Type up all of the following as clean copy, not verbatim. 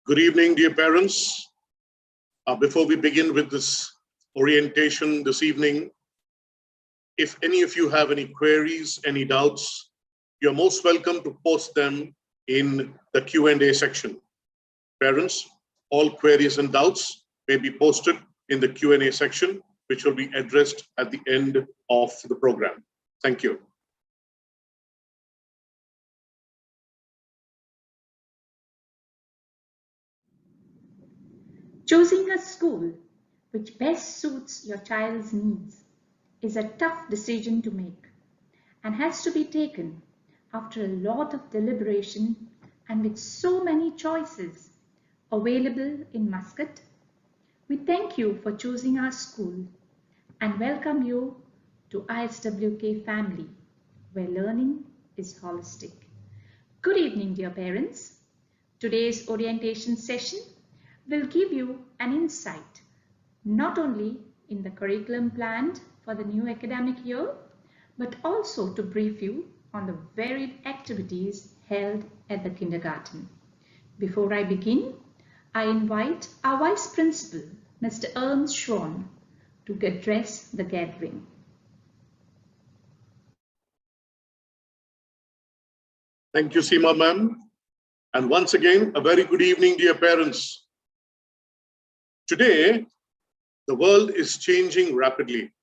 Good evening, dear parents. Before we begin with this orientation this evening, if any of you have any queries, any doubts, you're most welcome to post them in the Q&A section. Parents, all queries and doubts may be posted in the Q&A section, which will be addressed at the end of the program. Thank you. Choosing a school which best suits your child's needs is a tough decision to make and has to be taken after a lot of deliberation and with so many choices available in Muscat. We thank you for choosing our school and welcome you to ISWK family, where learning is holistic. Good evening, dear parents. Today's orientation session will give you an insight not only in the curriculum planned for the new academic year, but also to brief you on the varied activities held at the kindergarten. Before I begin, I invite our Vice Principal, Mr. Ernst Schwan, to address the gathering. Thank you, Seema ma'am. And once again, a very good evening, dear parents. Today, the world is changing rapidly.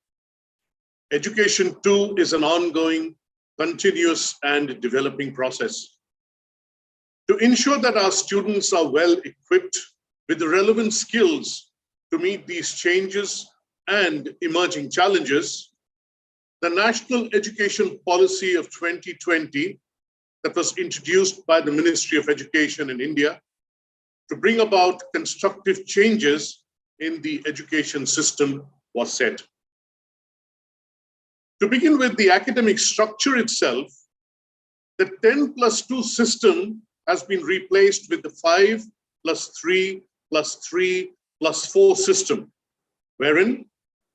Education too is an ongoing, continuous and developing process. To ensure that our students are well equipped with the relevant skills to meet these changes and emerging challenges, the National Education Policy of 2020 that was introduced by the Ministry of Education in India to bring about constructive changes in the education system was set. To begin with the academic structure itself, the 10+2 system has been replaced with the 5+3+3+4 system, wherein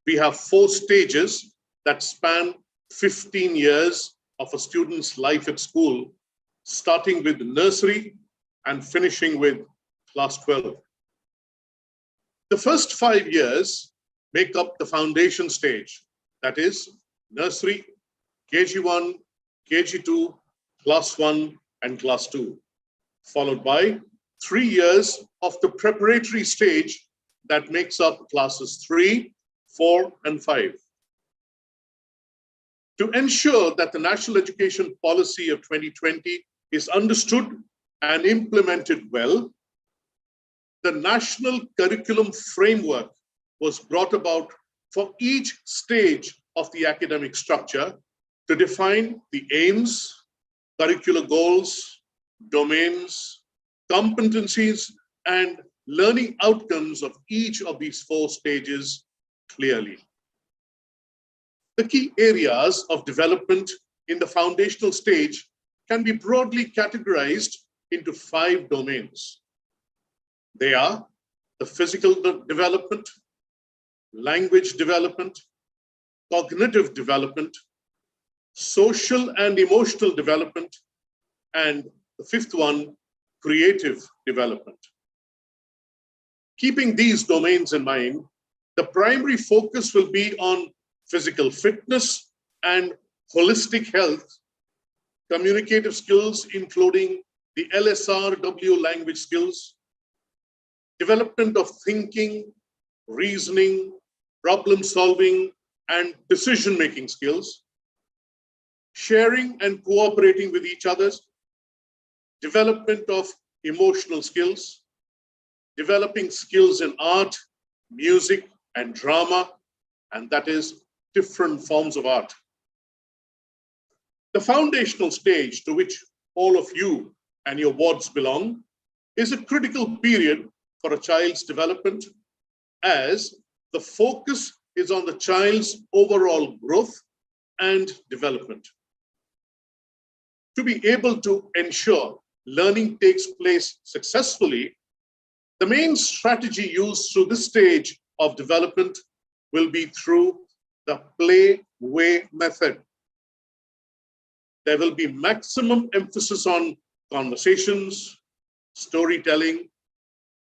we have 4 stages that span 15 years of a student's life at school, starting with nursery and finishing with class 12. The first 5 years make up the foundation stage, that is nursery, KG1, KG2, class 1 and class 2, followed by 3 years of the preparatory stage that makes up classes 3, 4 and 5. To ensure that the National Education Policy of 2020 is understood and implemented well, the National Curriculum Framework was brought about for each stage of the academic structure to define the aims, curricular goals, domains, competencies, and learning outcomes of each of these 4 stages clearly. The key areas of development in the foundational stage can be broadly categorized into 5 domains. They are the physical development, language development, cognitive development, social and emotional development, and the 5th one, creative development. Keeping these domains in mind, the primary focus will be on physical fitness and holistic health, communicative skills, including the LSRW language skills, development of thinking, reasoning, problem solving, and decision-making skills, sharing and cooperating with each other, development of emotional skills, developing skills in art, music, and drama, and that is different forms of art. The foundational stage, to which all of you and your wards belong, is a critical period for a child's development, as the focus is on the child's overall growth and development. To be able to ensure learning takes place successfully, the main strategy used through this stage of development will be through the play-way method. There will be maximum emphasis on conversations, storytelling,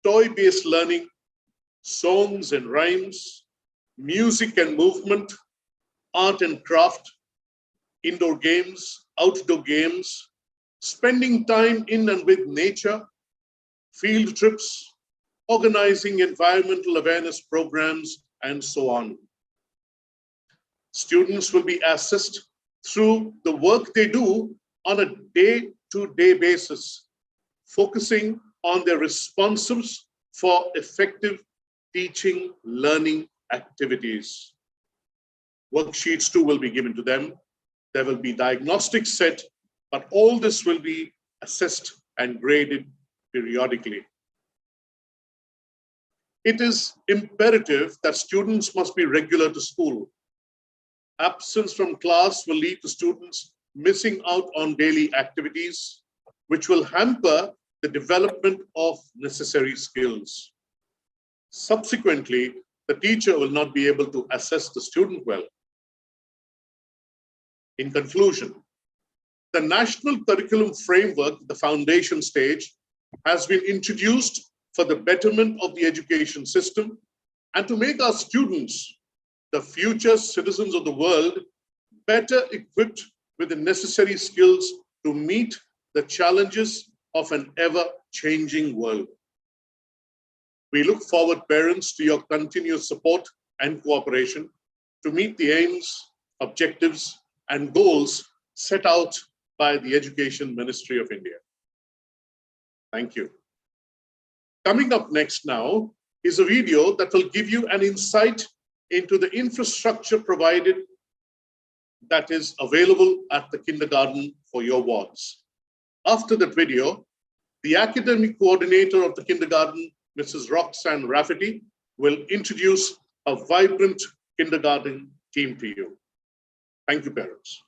toy-based learning, songs and rhymes, music and movement, art and craft, indoor games, outdoor games, spending time in and with nature, field trips, organizing environmental awareness programs, and so on. Students will be assessed through the work they do on a day-to-day basis, focusing on their responses for effective teaching, learning activities. Worksheets too will be given to them. There will be diagnostics set, but all this will be assessed and graded periodically. It is imperative that students must be regular to school. Absence from class will lead to students missing out on daily activities, which will hamper the development of necessary skills. Subsequently, the teacher will not be able to assess the student well. In conclusion, the National Curriculum Framework, the foundation stage, has been introduced for the betterment of the education system and to make our students, the future citizens of the world, better equipped with the necessary skills to meet the challenges of an ever-changing world. We look forward, parents, to your continuous support and cooperation to meet the aims, objectives, and goals set out by the Education Ministry of India. Thank you. Coming up next now is a video that will give you an insight into the infrastructure provided that is available at the kindergarten for your wards. After that video, the academic coordinator of the kindergarten, Mrs. Roxanne Rafferty, will introduce a vibrant kindergarten team to you. Thank you, parents.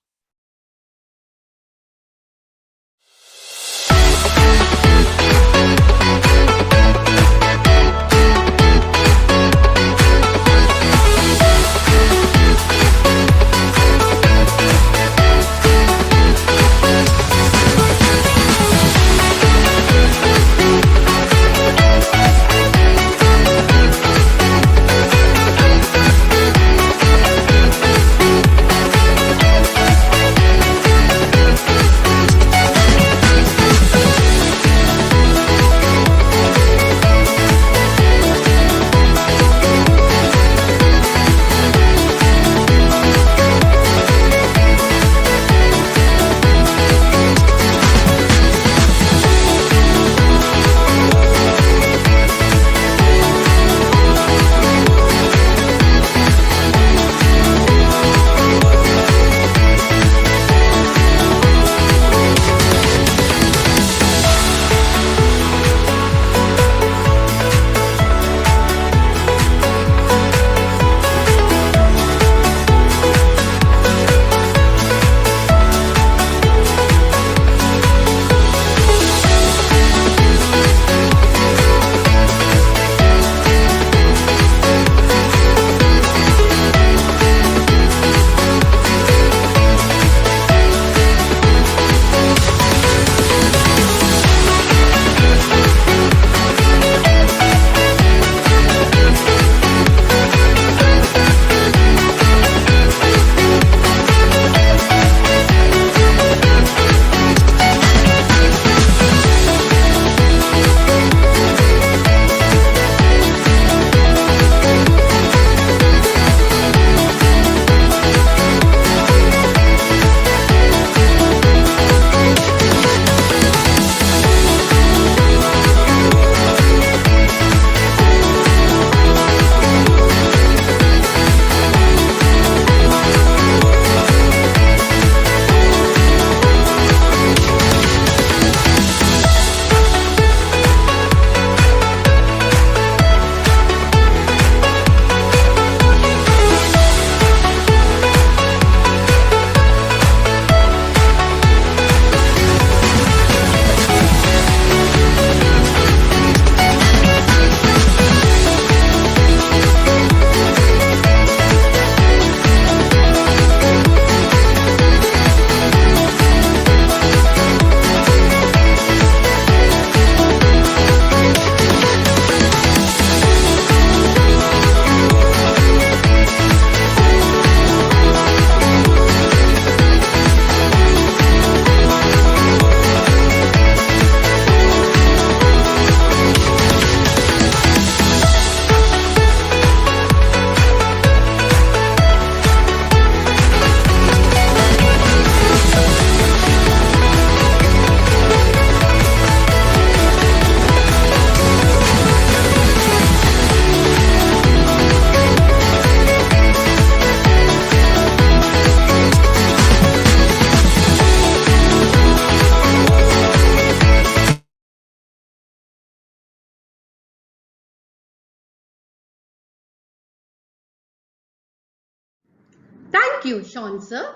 Thank you, Sean sir.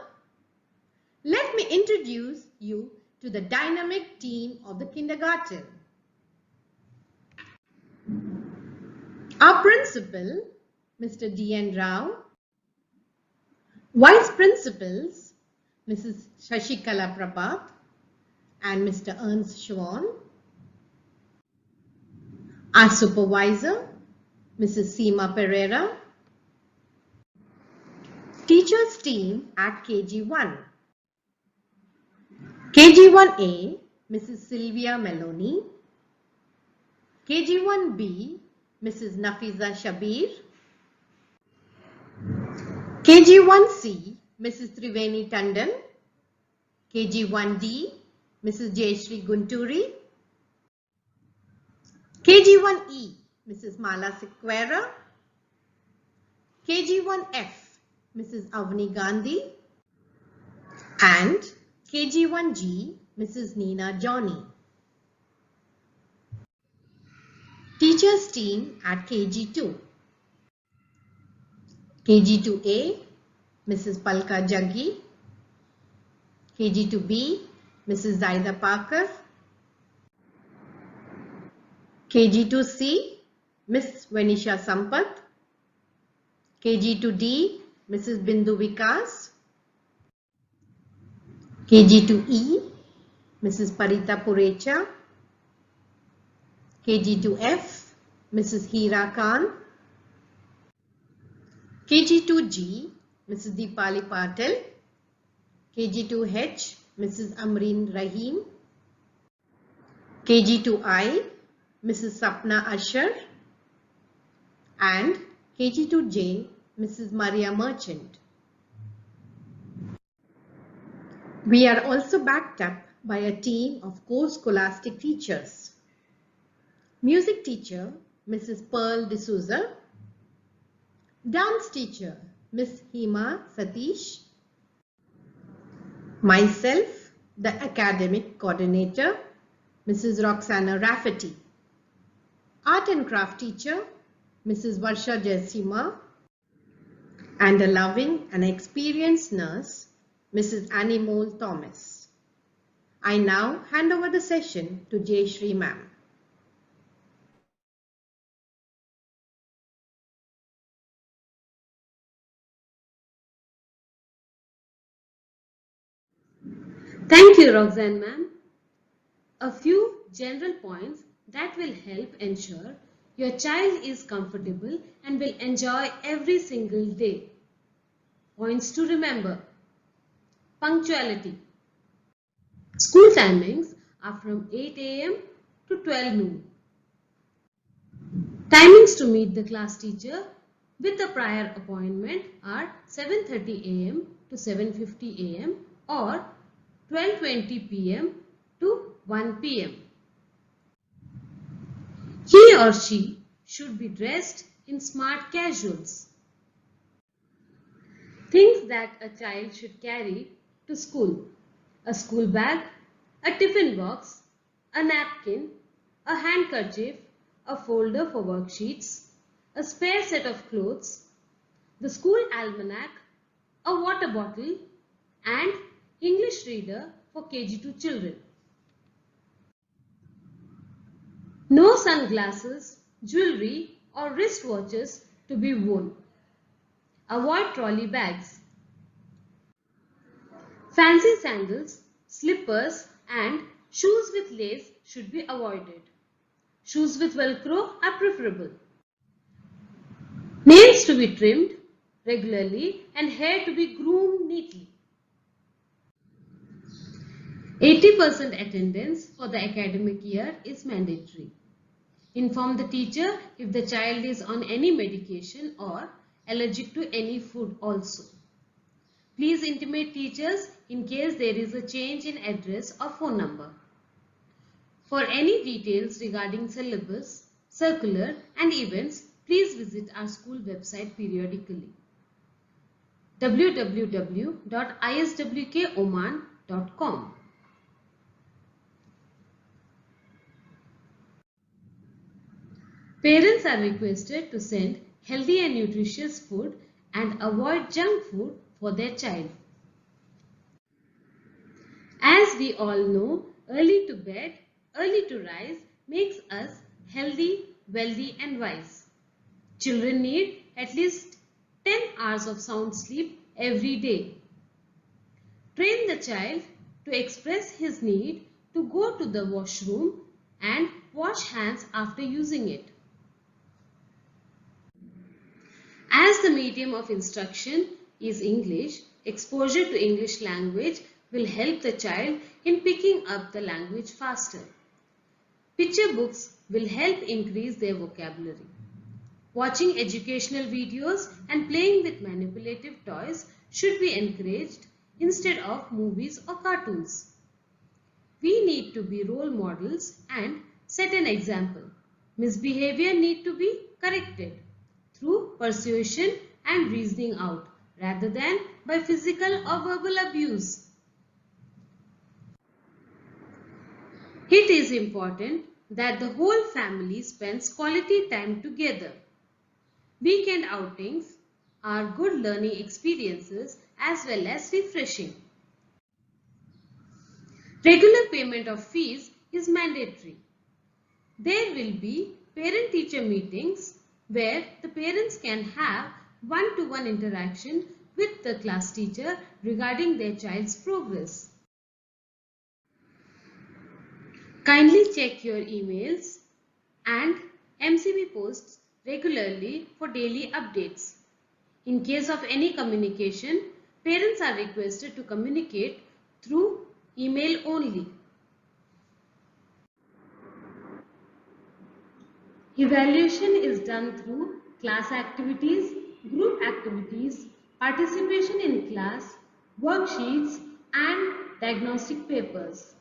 Let me introduce you to the dynamic team of the kindergarten. Our principal, Mr. D.N. Rao, Vice Principals, Mrs. Shashikala Prabhat and Mr. Ernst Schwan, our supervisor, Mrs. Seema Pereira, teachers team at KG1. KG1A, Mrs. Sylvia Meloni, KG1B, Mrs. Nafiza Shabir, KG1C, Mrs. Triveni Tandon, KG1D, Mrs. Jayashree Gunturi, KG1E, Mrs. Mala Sequeira, KG1F, Mrs. Avni Gandhi, and KG1G, Mrs. Neena Johnny. Teachers team at KG2. KG2A, Mrs. Palka Jaggi, KG2B, Mrs. Zaida Parker, KG2C, Miss Venisha Sampath, KG2D, Mrs. Bindu Vikas, KG2E, Mrs. Parita Purecha, KG2F, Mrs. Hira Khan, KG2G, Mrs. Deepali Patel, KG2H, Mrs. Amreen Rahim, KG2I, Mrs. Sapna Asher, and KG2J, Mrs. Maria Merchant. We are also backed up by a team of core scholastic teachers. Music teacher, Mrs. Pearl D'Souza, dance teacher, Miss Hema Satish, myself, the academic coordinator, Mrs. Roxana Rafferty, art and craft teacher, Mrs. Varsha Jaisima, and a loving and experienced nurse, Mrs. Animole Thomas. I now hand over the session to Jayashree ma'am. Thank you, Roxanne ma'am. A few general points that will help ensure your child is comfortable and will enjoy every single day. Points to remember. Punctuality. School timings are from 8 a.m. to 12 noon. Timings to meet the class teacher with a prior appointment are 7:30 a.m. to 7:50 a.m. or 12:20 p.m. to 1 p.m. He or she should be dressed in smart casuals. Things that a child should carry to school: a school bag, a tiffin box, a napkin, a handkerchief, a folder for worksheets, a spare set of clothes, the school almanac, a water bottle, and English reader for KG2 children. No sunglasses, jewelry or wristwatches to be worn. Avoid trolley bags. Fancy sandals, slippers and shoes with lace should be avoided. Shoes with velcro are preferable. Nails to be trimmed regularly and hair to be groomed neatly. 80% attendance for the academic year is mandatory. Inform the teacher if the child is on any medication or allergic to any food also. Please intimate teachers in case there is a change in address or phone number. For any details regarding syllabus, circular and events, please visit our school website periodically. www.iswkoman.com. Parents are requested to send healthy and nutritious food and avoid junk food for their child. As we all know, early to bed, early to rise makes us healthy, wealthy and wise. Children need at least 10 hours of sound sleep every day. Train the child to express his need to go to the washroom and wash hands after using it. As the medium of instruction is English, exposure to English language will help the child in picking up the language faster. Picture books will help increase their vocabulary. Watching educational videos and playing with manipulative toys should be encouraged instead of movies or cartoons. We need to be role models and set an example. Misbehavior need to be corrected through persuasion and reasoning out rather than by physical or verbal abuse. It is important that the whole family spends quality time together. Weekend outings are good learning experiences as well as refreshing. Regular payment of fees is mandatory. There will be parent-teacher meetings where the parents can have one-to-one interaction with the class teacher regarding their child's progress. Kindly check your emails and MCB posts regularly for daily updates. In case of any communication, parents are requested to communicate through email only. Evaluation is done through class activities, group activities, participation in class, worksheets and diagnostic papers.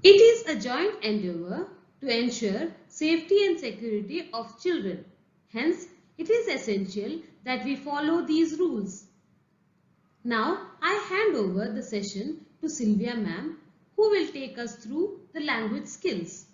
It is a joint endeavor to ensure safety and security of children. Hence, it is essential that we follow these rules. Now, I hand over the session to Sylvia ma'am, who will take us through the language skills.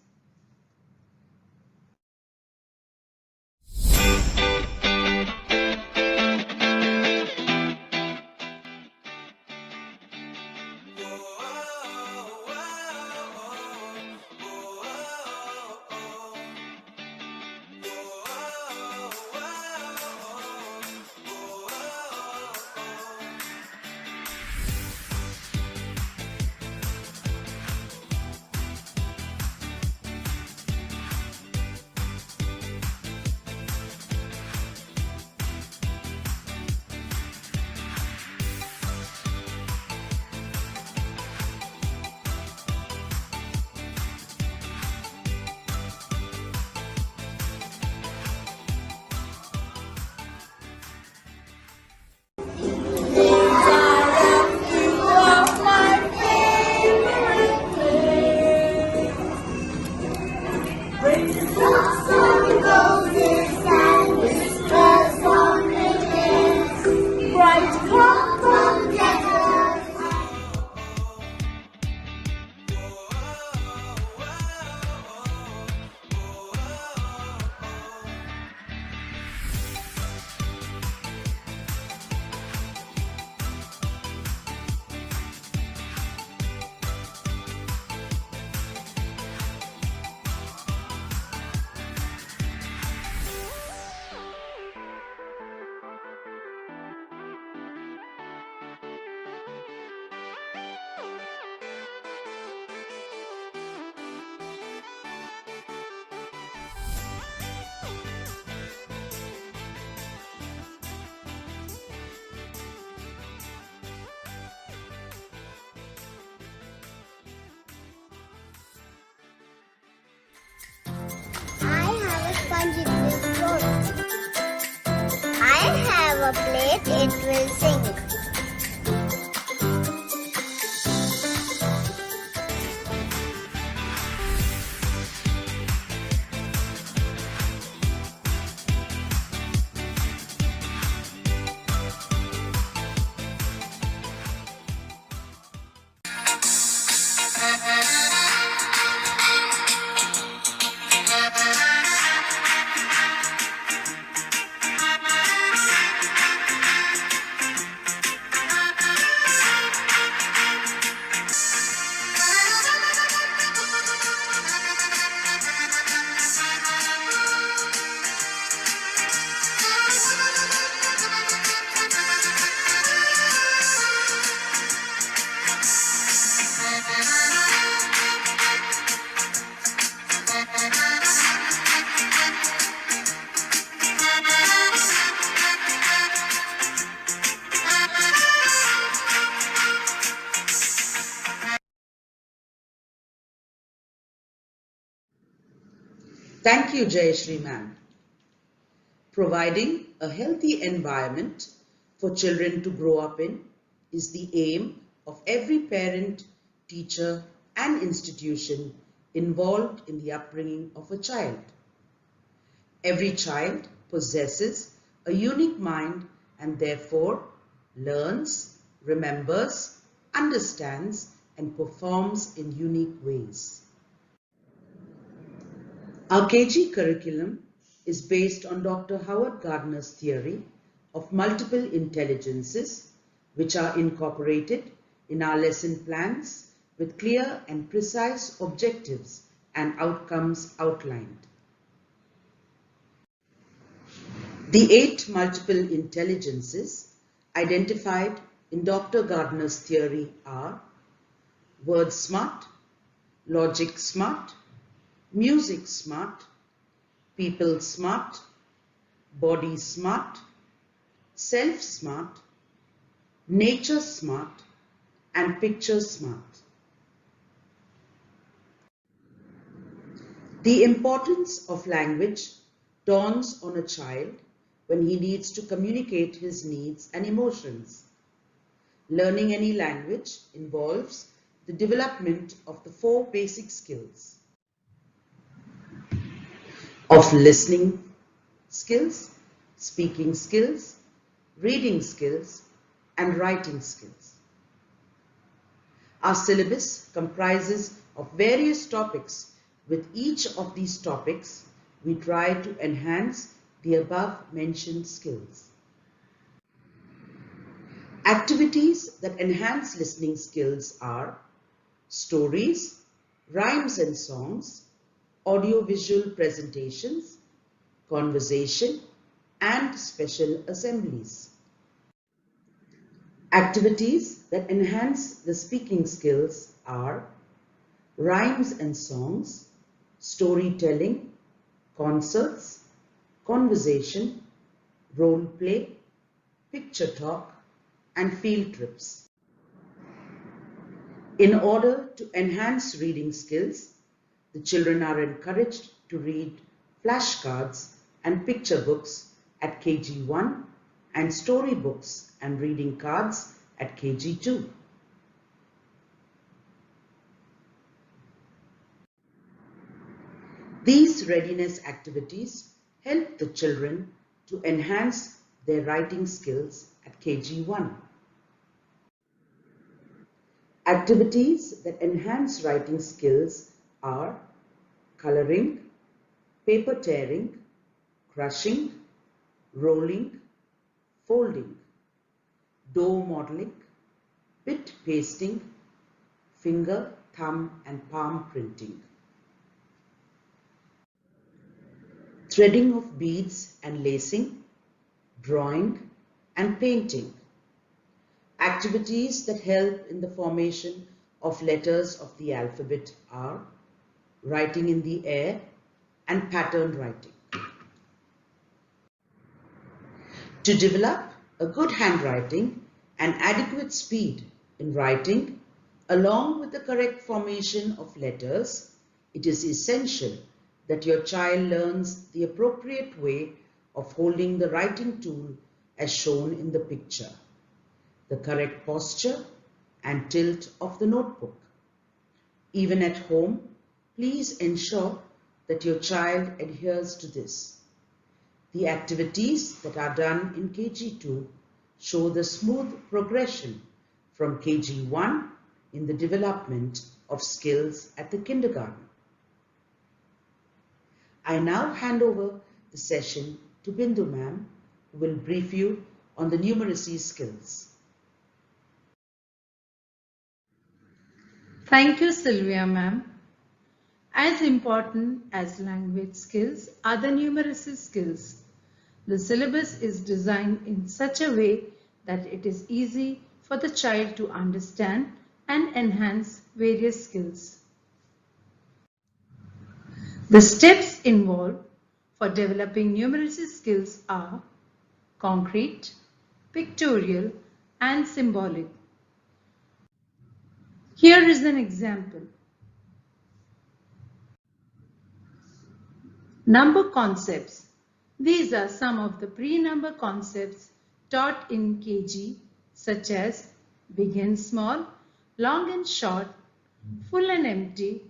sponge, it will float. I have a plate, it will sing. Thank you, Jayashree ma'am. Providing a healthy environment for children to grow up in is the aim of every parent, teacher, and institution involved in the upbringing of a child. Every child possesses a unique mind and therefore learns, remembers, understands, and performs in unique ways. Our KG curriculum is based on Dr. Howard Gardner's theory of multiple intelligences, which are incorporated in our lesson plans with clear and precise objectives and outcomes outlined. The 8 multiple intelligences identified in Dr. Gardner's theory are word smart, logic smart, music smart, people smart, body smart, self smart, nature smart, and picture smart. The importance of language dawns on a child when he needs to communicate his needs and emotions. Learning any language involves the development of the 4 basic skills of listening skills, speaking skills, reading skills, and writing skills. Our syllabus comprises of various topics. With each of these topics, we try to enhance the above mentioned skills. Activities that enhance listening skills are stories, rhymes and songs, audiovisual presentations, conversation, and special assemblies. Activities that enhance the speaking skills are rhymes and songs, storytelling, concerts, conversation, role play, picture talk, and field trips. In order to enhance reading skills, the children are encouraged to read flashcards and picture books at KG1 and storybooks and reading cards at KG2. These readiness activities help the children to enhance their writing skills at KG1. Activities that enhance writing skills are coloring, paper tearing, crushing, rolling, folding, dough modeling, bit pasting, finger, thumb, and palm printing. Threading of beads and lacing, drawing, and painting. Activities that help in the formation of letters of the alphabet are writing in the air and pattern writing. To develop a good handwriting and adequate speed in writing, along with the correct formation of letters, it is essential that your child learns the appropriate way of holding the writing tool as shown in the picture, the correct posture and tilt of the notebook. Even at home, please ensure that your child adheres to this. The activities that are done in KG2 show the smooth progression from KG1 in the development of skills at the kindergarten. I now hand over the session to Bindu ma'am, who will brief you on the numeracy skills. Thank you, Sylvia ma'am. As important as language skills are the numeracy skills. The syllabus is designed in such a way that it is easy for the child to understand and enhance various skills. The steps involved for developing numeracy skills are concrete, pictorial, and symbolic. Here is an example. Number concepts. These are some of the pre-number concepts taught in KG, such as big and small, long and short, full and empty,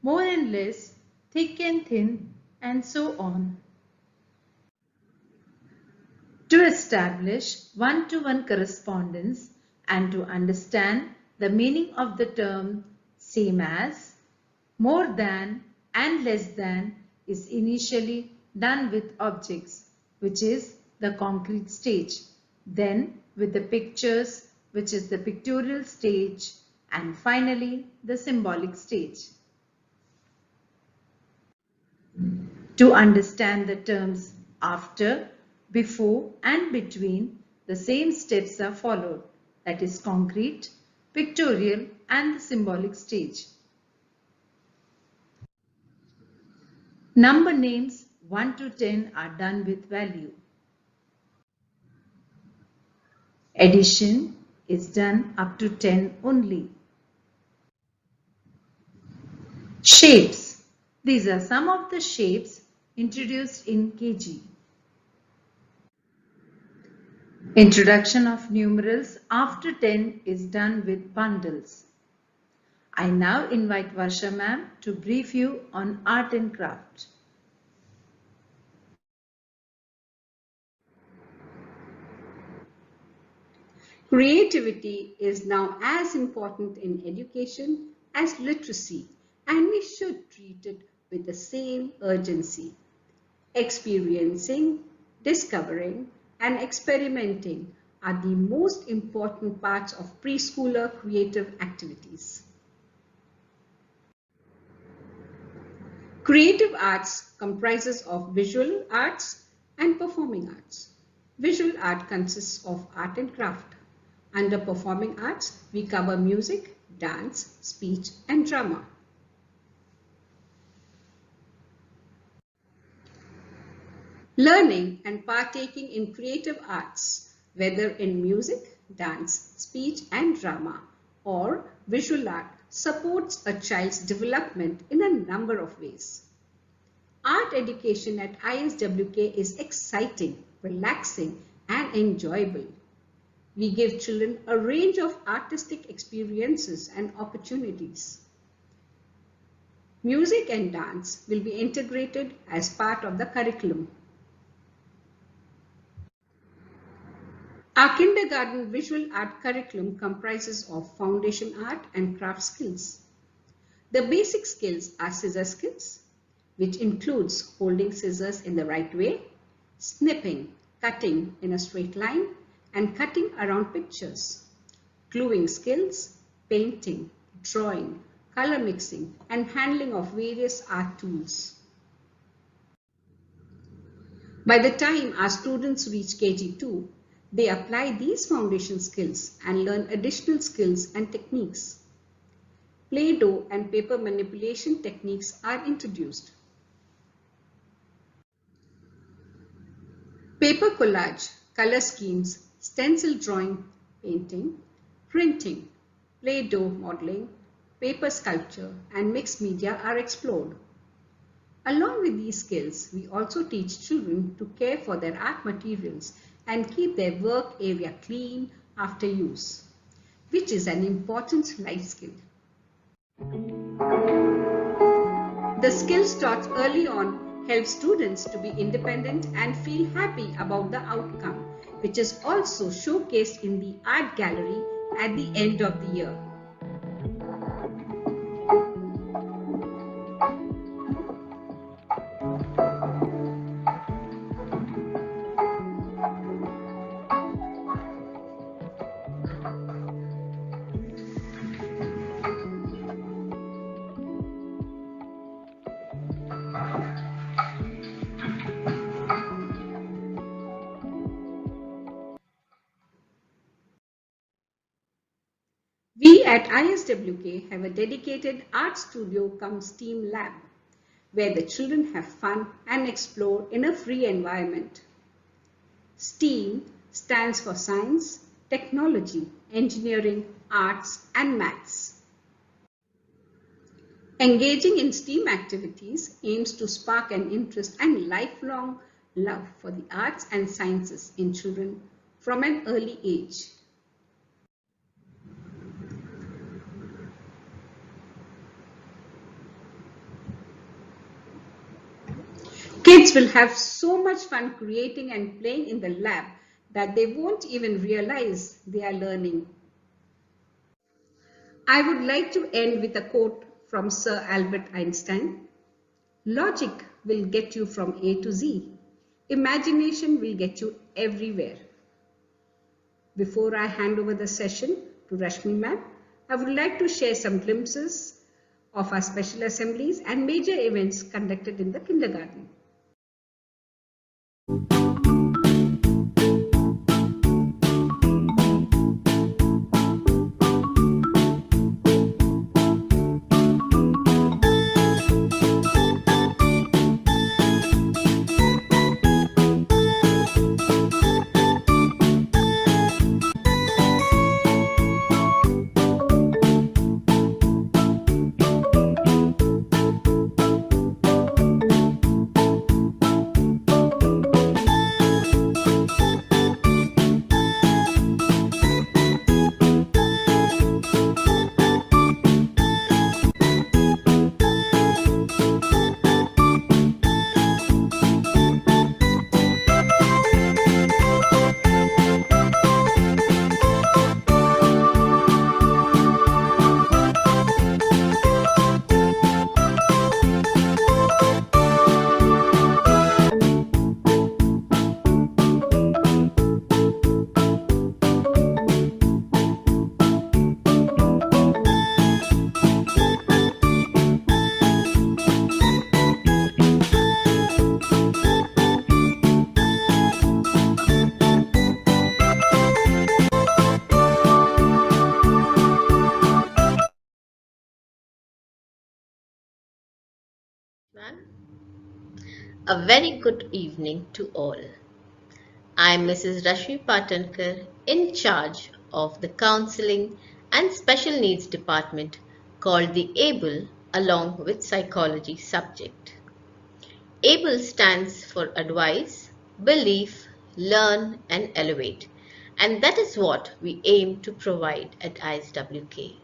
more and less, thick and thin, and so on. To establish one-to-one correspondence and to understand the meaning of the term same as, more than, and less than is initially done with objects, which is the concrete stage, then with the pictures, which is the pictorial stage, and finally the symbolic stage. To understand the terms after, before, and between, the same steps are followed, that is concrete, pictorial, and the symbolic stage. Number names 1 to 10 are done with value. Addition is done up to 10 only. Shapes. These are some of the shapes introduced in KG. Introduction of numerals after 10 is done with bundles. I now invite Varsha ma'am to brief you on art and craft. Creativity is now as important in education as literacy, and we should treat it with the same urgency. Experiencing, discovering, and experimenting are the most important parts of preschooler creative activities. Creative arts comprises of visual arts and performing arts. Visual art consists of art and craft. Under performing arts, we cover music, dance, speech, and drama. Learning and partaking in creative arts, whether in music, dance, speech, and drama, or visual art, supports a child's development in a number of ways. Art education at ISWK is exciting, relaxing, and enjoyable. We give children a range of artistic experiences and opportunities. Music and dance will be integrated as part of the curriculum. Our kindergarten visual art curriculum comprises of foundation art and craft skills. The basic skills are scissor skills, which includes holding scissors in the right way, snipping, cutting in a straight line, and cutting around pictures. Gluing skills, painting, drawing, color mixing, and handling of various art tools. By the time our students reach KG2, they apply these foundation skills and learn additional skills and techniques. Play-Doh and paper manipulation techniques are introduced. Paper collage, color schemes, stencil drawing, painting, printing, Play-Doh modeling, paper sculpture, and mixed media are explored. Along with these skills, we also teach children to care for their art materials and keep their work area clean after use, which is an important life skill. The skills taught early on help students to be independent and feel happy about the outcome, which is also showcased in the art gallery at the end of the year. We at ISWK have a dedicated art studio cum STEAM lab, where the children have fun and explore in a free environment. STEAM stands for science, technology, engineering, arts, and maths. Engaging in STEAM activities aims to spark an interest and lifelong love for the arts and sciences in children from an early age. Kids will have so much fun creating and playing in the lab that they won't even realize they are learning. I would like to end with a quote from Sir Albert Einstein. Logic will get you from A to Z. Imagination will get you everywhere. Before I hand over the session to Rashmi ma'am, I would like to share some glimpses of our special assemblies and major events conducted in the kindergarten. A very good evening to all. I am Mrs. Rashmi Patankar, in charge of the Counseling and Special Needs Department called the ABLE along with Psychology subject. ABLE stands for Advise, Believe, Learn and Elevate, and that is what we aim to provide at ISWK.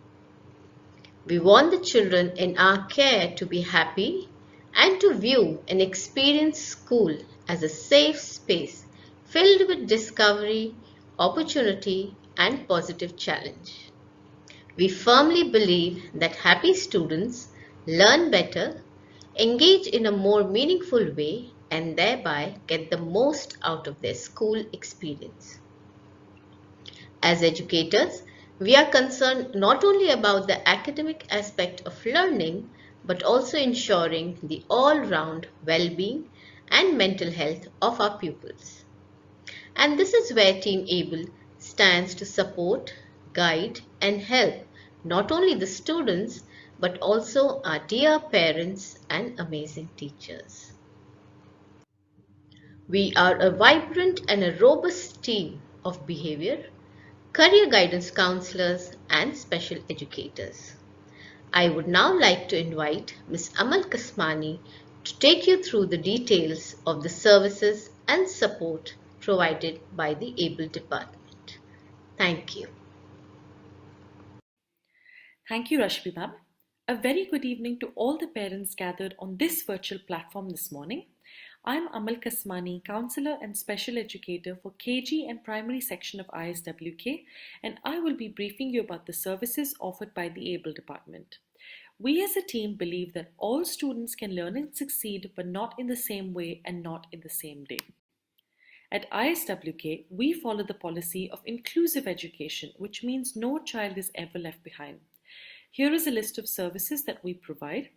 We want the children in our care to be happy and to view and experience school as a safe space filled with discovery, opportunity, and positive challenge. We firmly believe that happy students learn better, engage in a more meaningful way, and thereby get the most out of their school experience. As educators, we are concerned not only about the academic aspect of learning, but also ensuring the all-round well-being and mental health of our pupils. And this is where Team ABLE stands to support, guide and help not only the students but also our dear parents and amazing teachers. We are a vibrant and a robust team of behavior, career guidance counselors and special educators. I would now like to invite Ms. Amal Kasmani to take you through the details of the services and support provided by the ABLE department. Thank you. Thank you, Rashmi ma'am. A very good evening to all the parents gathered on this virtual platform this morning. I'm Amal Kasmani, Counselor and Special Educator for KG and Primary Section of ISWK, and I will be briefing you about the services offered by the ABLE department. We as a team believe that all students can learn and succeed, but not in the same way and not in the same day. At ISWK, we follow the policy of inclusive education, which means no child is ever left behind. Here is a list of services that we provide.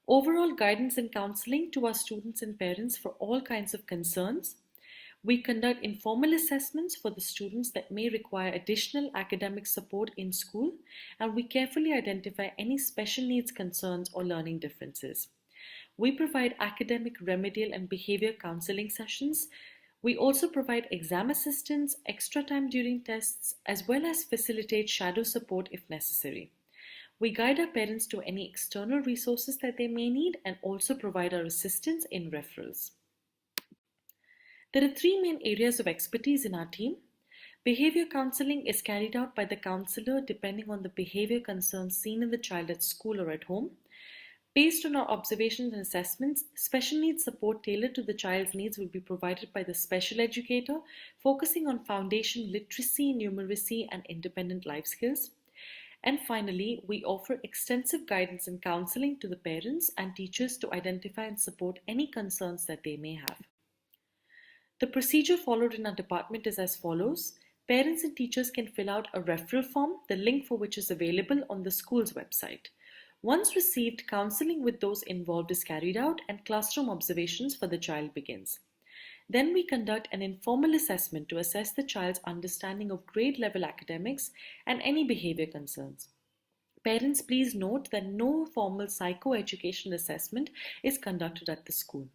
Overall guidance and counseling to our students and parents for all kinds of concerns. We conduct informal assessments for the students that may require additional academic support in school, and we carefully identify any special needs concerns or learning differences. We provide academic, remedial, and behavior counseling sessions. We also provide exam assistance, extra time during tests, as well as facilitate shadow support if necessary. We guide our parents to any external resources that they may need and also provide our assistance in referrals. There are three main areas of expertise in our team. Behavior counseling is carried out by the counselor depending on the behavior concerns seen in the child at school or at home. Based on our observations and assessments, special needs support tailored to the child's needs will be provided by the special educator, focusing on foundation literacy, numeracy, and independent life skills. And finally, we offer extensive guidance and counseling to the parents and teachers to identify and support any concerns that they may have. The procedure followed in our department is as follows. Parents and teachers can fill out a referral form, the link for which is available on the school's website. Once received, counseling with those involved is carried out and classroom observations for the child begins. Then we conduct an informal assessment to assess the child's understanding of grade level academics and any behavior concerns. Parents, please note that no formal psychoeducational assessment is conducted at the school.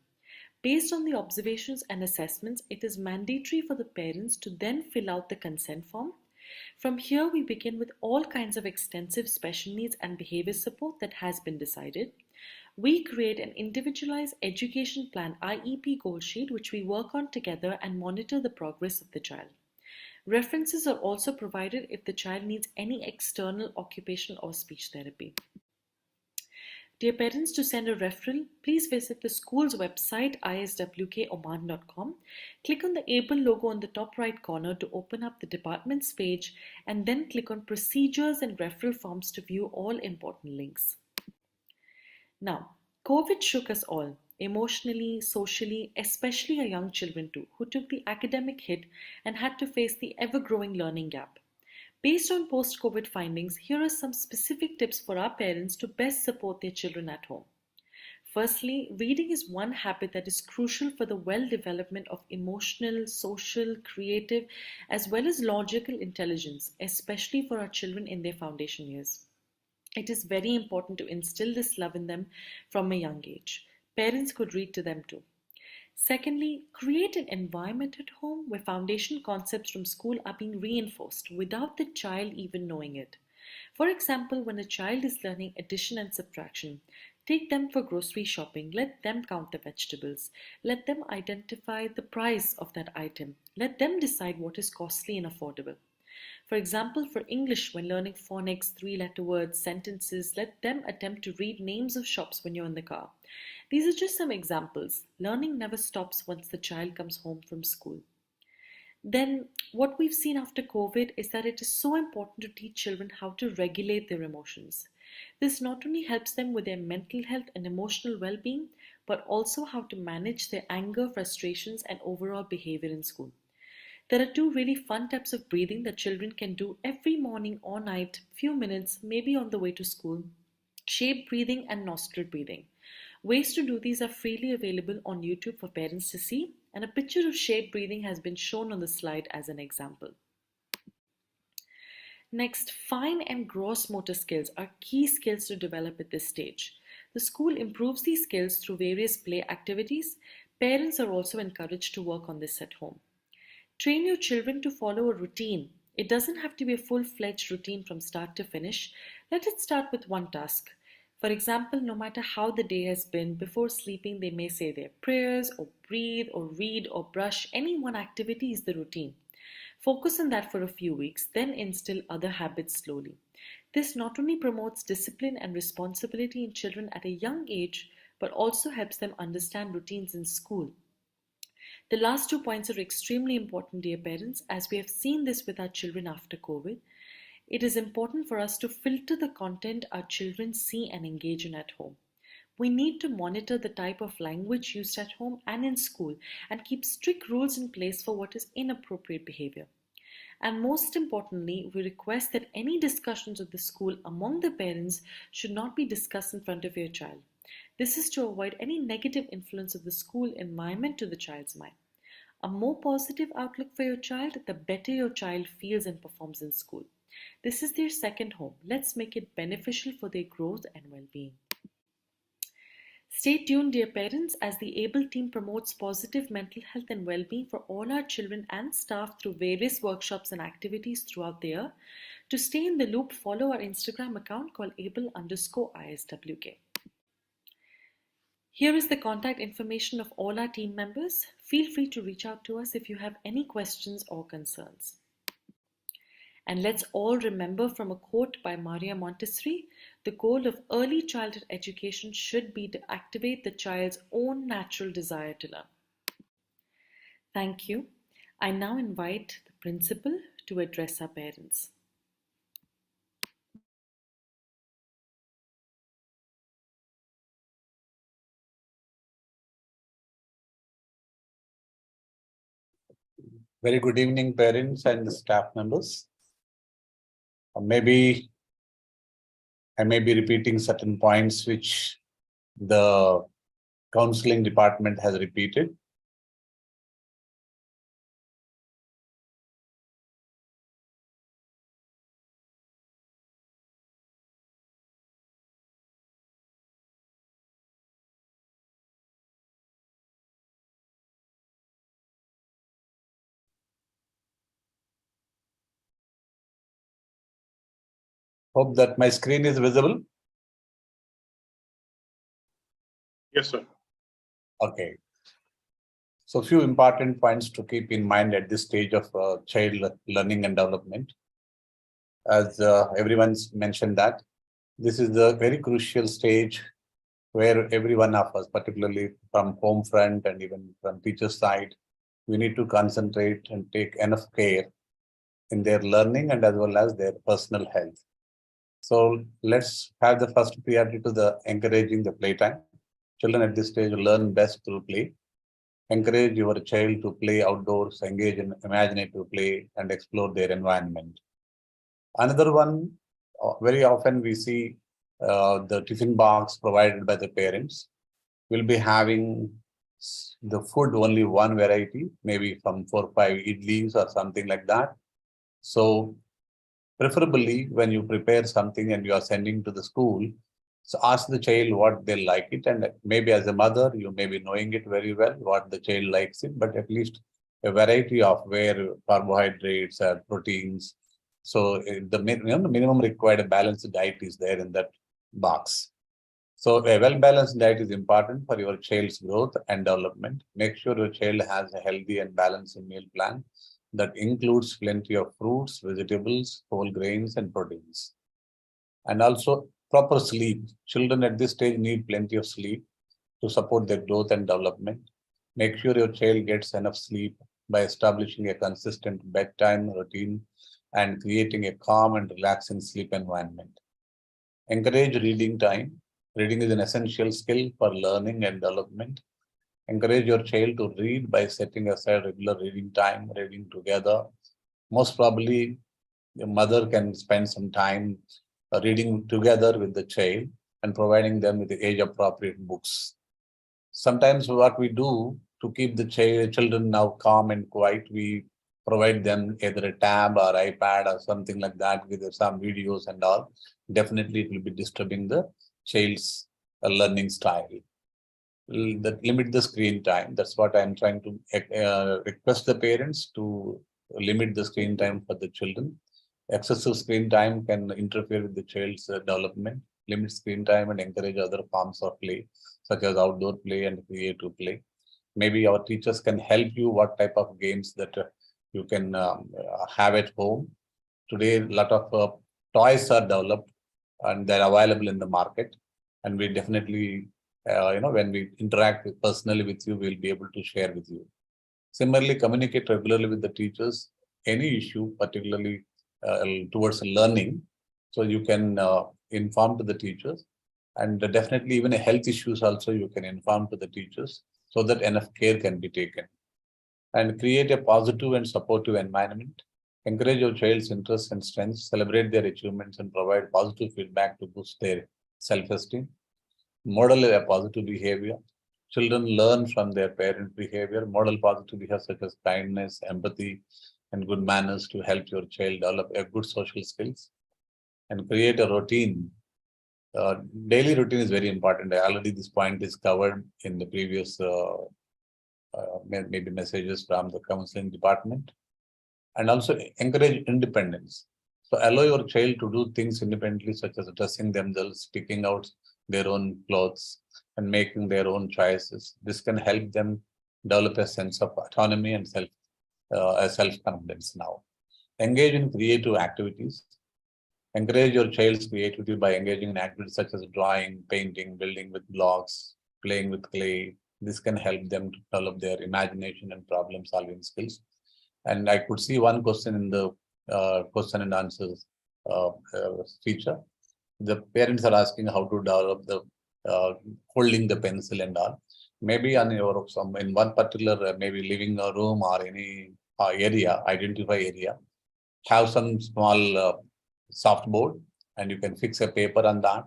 Based on the observations and assessments, it is mandatory for the parents to then fill out the consent form. From here, we begin with all kinds of extensive special needs and behavior support that has been decided. We create an individualized education plan IEP goal sheet which we work on together and monitor the progress of the child. References are also provided if the child needs any external occupational or speech therapy. Dear parents, to send a referral, please visit the school's website iswkoman.com. Click on the ABLE logo on the top right corner to open up the department's page and then click on procedures and referral forms to view all important links. Now, COVID shook us all, emotionally, socially, especially our young children too, who took the academic hit and had to face the ever-growing learning gap. Based on post-COVID findings, here are some specific tips for our parents to best support their children at home. Firstly, reading is one habit that is crucial for the well-development of emotional, social, creative, as well as logical intelligence, especially for our children in their foundation years. It is very important to instill this love in them from a young age. Parents could read to them too. Secondly, create an environment at home where foundation concepts from school are being reinforced without the child even knowing it. For example, when a child is learning addition and subtraction, take them for grocery shopping, let them count the vegetables, let them identify the price of that item, let them decide what is costly and affordable. For example, for English, when learning phonics, three-letter words, sentences, let them attempt to read names of shops when you're in the car. These are just some examples. Learning never stops once the child comes home from school. Then, what we've seen after COVID is that it is so important to teach children how to regulate their emotions. This not only helps them with their mental health and emotional well-being, but also how to manage their anger, frustrations, and overall behavior in school. There are two really fun types of breathing that children can do every morning or night, few minutes, maybe on the way to school. Shape breathing and nostril breathing. Ways to do these are freely available on YouTube for parents to see, and a picture of shape breathing has been shown on the slide as an example. Next, fine and gross motor skills are key skills to develop at this stage. The school improves these skills through various play activities. Parents are also encouraged to work on this at home. Train your children to follow a routine. It doesn't have to be a full-fledged routine from start to finish. Let it start with one task. For example, no matter how the day has been, before sleeping they may say their prayers or breathe or read or brush. Any one activity is the routine. Focus on that for a few weeks, then instill other habits slowly. This not only promotes discipline and responsibility in children at a young age, but also helps them understand routines in school. The last 2 points are extremely important, dear parents, as we have seen this with our children after COVID. It is important for us to filter the content our children see and engage in at home. We need to monitor the type of language used at home and in school and keep strict rules in place for what is inappropriate behavior. And most importantly, we request that any discussions of the school among the parents should not be discussed in front of your child. This is to avoid any negative influence of the school environment to the child's mind. A more positive outlook for your child, the better your child feels and performs in school. This is their second home. Let's make it beneficial for their growth and well-being. Stay tuned, dear parents, as the ABLE team promotes positive mental health and well-being for all our children and staff through various workshops and activities throughout the year. To stay in the loop, follow our Instagram account called able_ISWK. Here is the contact information of all our team members. Feel free to reach out to us if you have any questions or concerns. And let's all remember from a quote by Maria Montessori, the goal of early childhood education should be to activate the child's own natural desire to learn. Thank you. I now invite the principal to address our parents. Very good evening, parents and staff members. Maybe I may be repeating certain points which the counseling department has repeated. Hope that my screen is visible. Yes, sir. Okay. So few important points to keep in mind at this stage of child learning and development. As everyone's mentioned that this is the very crucial stage where every one of us, particularly from home front and even from teacher side, we need to concentrate and take enough care in their learning and as well as their personal health. So let's have the first priority to the encouraging the playtime. Children at this stage learn best through play. Encourage your child to play outdoors, engage in imaginative play and explore their environment. Another one, very often we see the tiffin box provided by the parents will be having the food only one variety, maybe from 4 or 5 idlis or something like that. So preferably when you prepare something and you are sending to the school, so ask the child what they like it, and maybe as a mother, you may be knowing it very well, what the child likes it, but at least a variety of where carbohydrates or proteins. So the minimum required balanced diet is there in that box. So a well-balanced diet is important for your child's growth and development. Make sure your child has a healthy and balanced meal plan that includes plenty of fruits, vegetables, whole grains, and proteins. And also proper sleep. Children at this stage need plenty of sleep to support their growth and development. Make sure your child gets enough sleep by establishing a consistent bedtime routine and creating a calm and relaxing sleep environment. Encourage reading time. Reading is an essential skill for learning and development. Encourage your child to read by setting aside regular reading time, reading together. Most probably, the mother can spend some time reading together with the child and providing them with the age-appropriate books. Sometimes what we do to keep the children now calm and quiet, we provide them either a tab or iPad or something like that with some videos and all. Definitely it will be disturbing the child's learning style. That limit the screen time. That's what I'm trying to request the parents to limit the screen time for the children. Excessive screen time can interfere with the child's development. Limit screen time and encourage other forms of play, such as outdoor play and creative play. Maybe our teachers can help you what type of games that you can have at home. Today, a lot of toys are developed and they're available in the market. And we definitely, when we interact personally with you, we'll be able to share with you. Similarly, communicate regularly with the teachers. Any issue, particularly towards learning, so you can inform to the teachers, and definitely even a health issues also you can inform to the teachers so that enough care can be taken. And create a positive and supportive environment. Encourage your child's interests and strengths, celebrate their achievements and provide positive feedback to boost their self-esteem. Model a positive behavior. Children learn from their parents' behavior. Model positive behavior such as kindness, empathy, and good manners to help your child develop a good social skills. And create a routine Daily routine is very important. Already this point is covered in the previous maybe messages from the counseling department. And also encourage independence. So allow your child to do things independently, such as dressing themselves, picking out their own clothes, and making their own choices. This can help them develop a sense of autonomy and self-confidence now. Engage in creative activities. Encourage your child's creativity by engaging in activities such as drawing, painting, building with blocks, playing with clay. This can help them to develop their imagination and problem-solving skills. And I could see one question in the question and answers feature. The parents are asking how to develop the holding the pencil and all. Maybe on your in one particular maybe living room or any area, identify area, have some small soft board, and you can fix a paper on that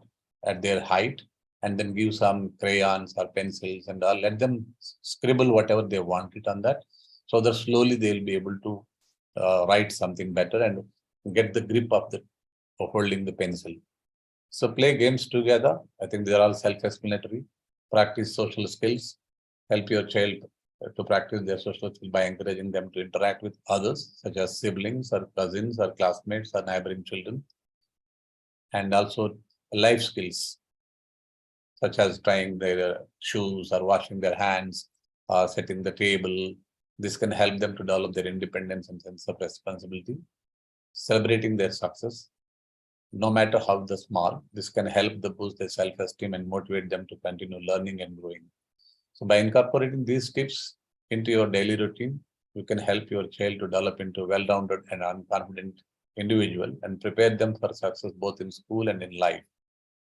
at their height, and then give some crayons or pencils and all. Let them scribble whatever they want it on that, so that slowly they'll be able to write something better and get the grip of holding the pencil. So play games together. I think they're all self-explanatory. Practice social skills. Help your child to practice their social skills by encouraging them to interact with others, such as siblings or cousins or classmates or neighboring children. And also life skills, such as tying their shoes or washing their hands or setting the table. This can help them to develop their independence and sense of responsibility. Celebrating their success, no matter how small, this can help them boost their self-esteem and motivate them to continue learning and growing. So by incorporating these tips into your daily routine, you can help your child to develop into a well-rounded and confident individual and prepare them for success both in school and in life,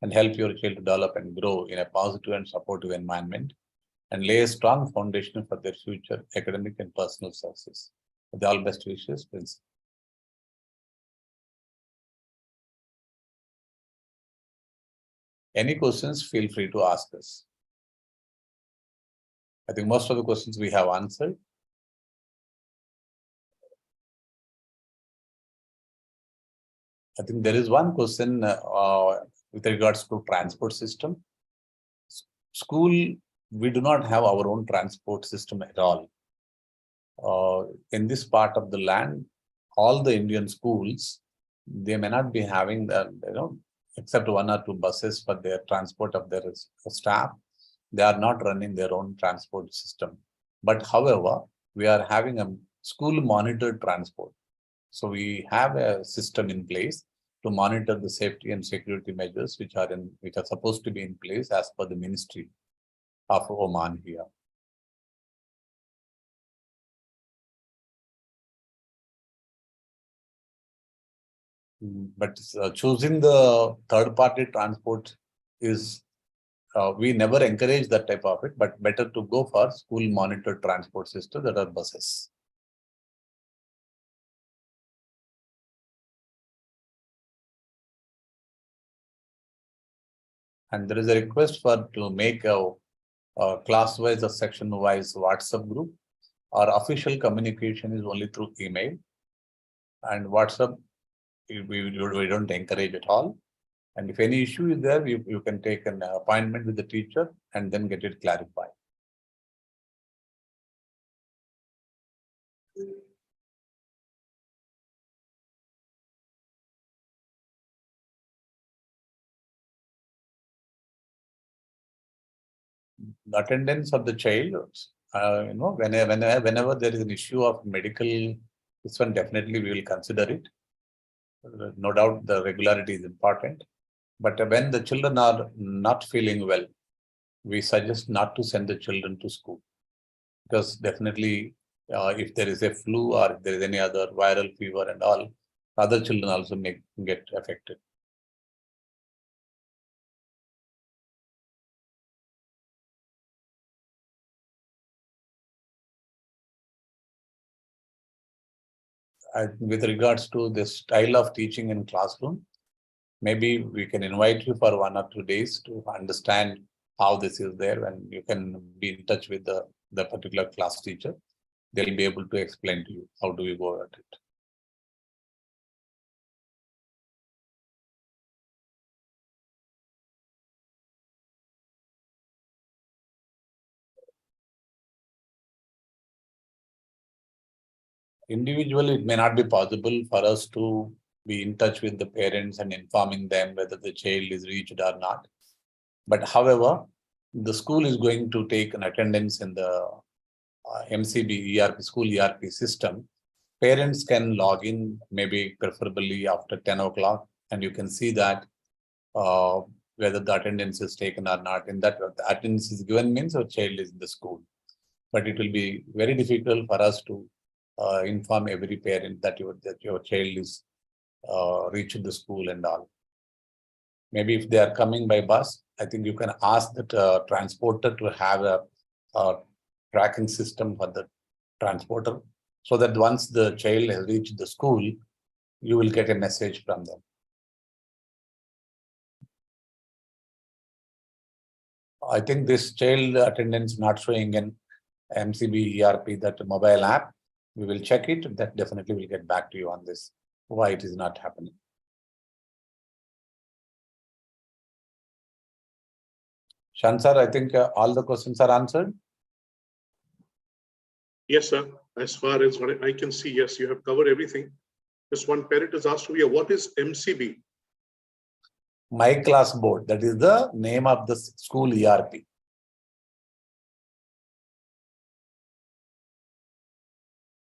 and help your child to develop and grow in a positive and supportive environment, and lay a strong foundation for their future academic and personal success. With all best wishes, Prince. Any questions, feel free to ask us. I think most of the questions we have answered. I think there is one question with regards to transport system. School, we do not have our own transport system at all. In this part of the land, all the Indian schools, they may not be having the, except one or two buses for their transport of their staff. They are not running their own transport system. But however, we are having a school monitored transport. So we have a system in place to monitor the safety and security measures which are supposed to be in place as per the Ministry of Oman here. But choosing the third-party transport is, we never encourage that type of it, but better to go for school monitored transport system that are buses. And there is a request to make a class-wise or section-wise WhatsApp group. Our official communication is only through email, and WhatsApp we don't encourage at all. And if any issue is there, you can take an appointment with the teacher and then get it clarified. The attendance of the child, whenever there is an issue of medical, this one definitely we will consider it. No doubt the regularity is important. But when the children are not feeling well, we suggest not to send the children to school, because definitely if there is a flu or if there is any other viral fever and all, other children also may get affected. With regards to the style of teaching in classroom, maybe we can invite you for 1 or 2 days to understand how this is there, and you can be in touch with the particular class teacher. They'll be able to explain to you how do we go about it. Individually, it may not be possible for us to be in touch with the parents and informing them whether the child is reached or not. But however, the school is going to take an attendance in the MCB ERP, school ERP system. Parents can log in, maybe preferably after 10 o'clock, and you can see that whether the attendance is taken or not. In that, the attendance is given means your child is in the school. But it will be very difficult for us to inform every parent that your child is reached the school and all. Maybe if they are coming by bus, I think you can ask the transporter to have a tracking system for the transporter, so that once the child has reached the school, you will get a message from them. I think this child attendance not showing in MCB ERP, that mobile app. We will check it. That definitely will get back to you on this, why it is not happening. Shansar, I think all the questions are answered. Yes, sir. As far as what I can see, yes, you have covered everything. Just one parent has asked me, what is MCB? My Class Board, that is the name of the school ERP.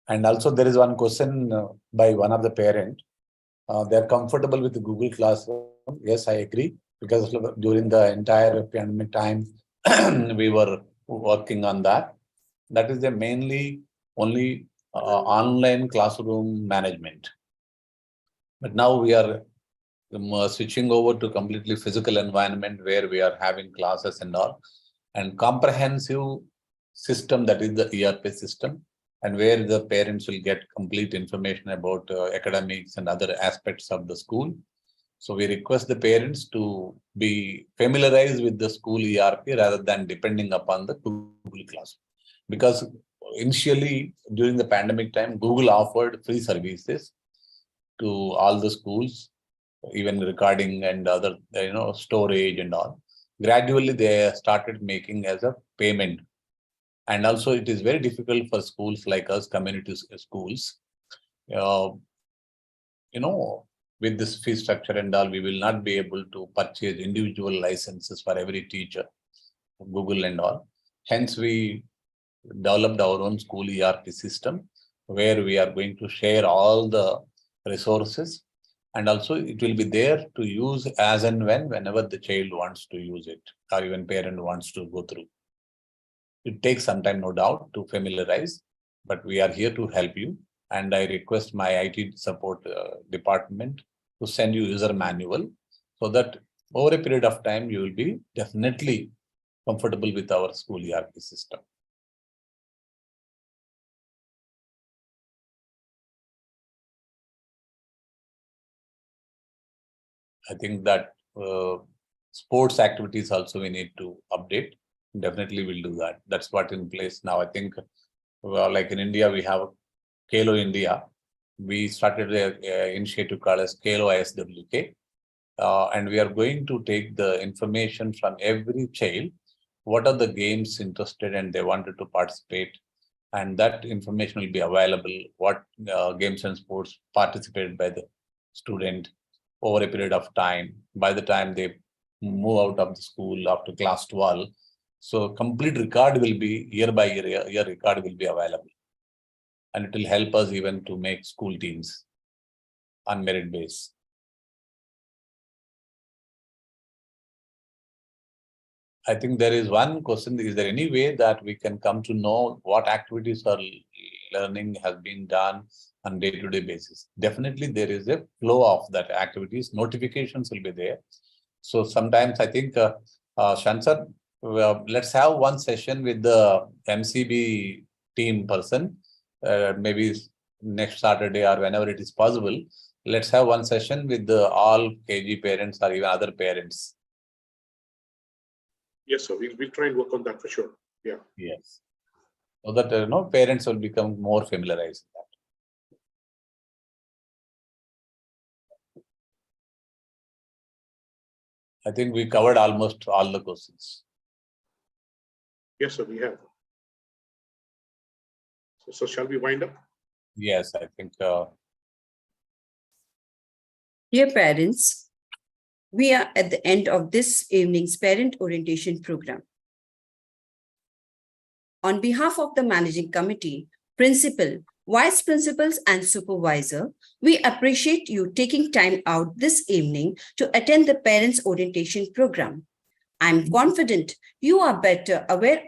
And also there is one question by one of the parent. They are comfortable with the Google Classroom. Yes, I agree, because during the entire pandemic time, we were working on that. That is the mainly only online classroom management. But now we are switching over to completely physical environment where we are having classes and all, and comprehensive system, that is the ERP system, and where the parents will get complete information about academics and other aspects of the school. So we request the parents to be familiarized with the school ERP rather than depending upon the Google Classroom. Because initially, during the pandemic time, Google offered free services to all the schools, even recording and other, storage and all. Gradually, they started making as a payment. And also, it is very difficult for schools like us, community schools. With this fee structure and all, we will not be able to purchase individual licenses for every teacher, Google and all. Hence, we developed our own school ERP system, where we are going to share all the resources, and also it will be there to use as and whenever the child wants to use it, or even parent wants to go through. It takes some time, no doubt, to familiarize, but we are here to help you. And I request my IT support department to send you user manual, so that over a period of time, you will be definitely comfortable with our school ERP system. I think that sports activities also we need to update. Definitely we'll do that. That's what in place now. I think, like in India, we have Khelo India. We started an initiative called as Khelo ISWK. And we are going to take the information from every child, what are the games interested and they wanted to participate. And that information will be available, what games and sports participated by the student over a period of time, by the time they move out of the school after class 12. So complete record will be year by year record will be available. And it will help us even to make school teams on merit base. I think there is one question. Is there any way that we can come to know what activities or learning has been done on day-to-day basis? Definitely there is a flow of that activities. Notifications will be there. So sometimes I think, Shansar, let's have one session with the MCB team person, maybe next Saturday or whenever it is possible. Let's have one session with all KG parents or even other parents. Yes, sir. We'll try and work on that for sure. Yeah. Yes. So that parents will become more familiarized with that. I think we covered almost all the questions. Yes, sir, we have. So shall we wind up? Yes, I think Dear parents, we are at the end of this evening's parent orientation program. On behalf of the managing committee, principal, vice principals, and supervisor, we appreciate you taking time out this evening to attend the parents orientation program. I'm confident you are better aware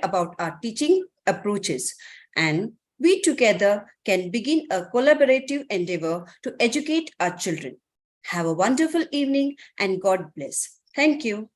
about our teaching approaches, and we together can begin a collaborative endeavor to educate our children. Have a wonderful evening and God bless. Thank you.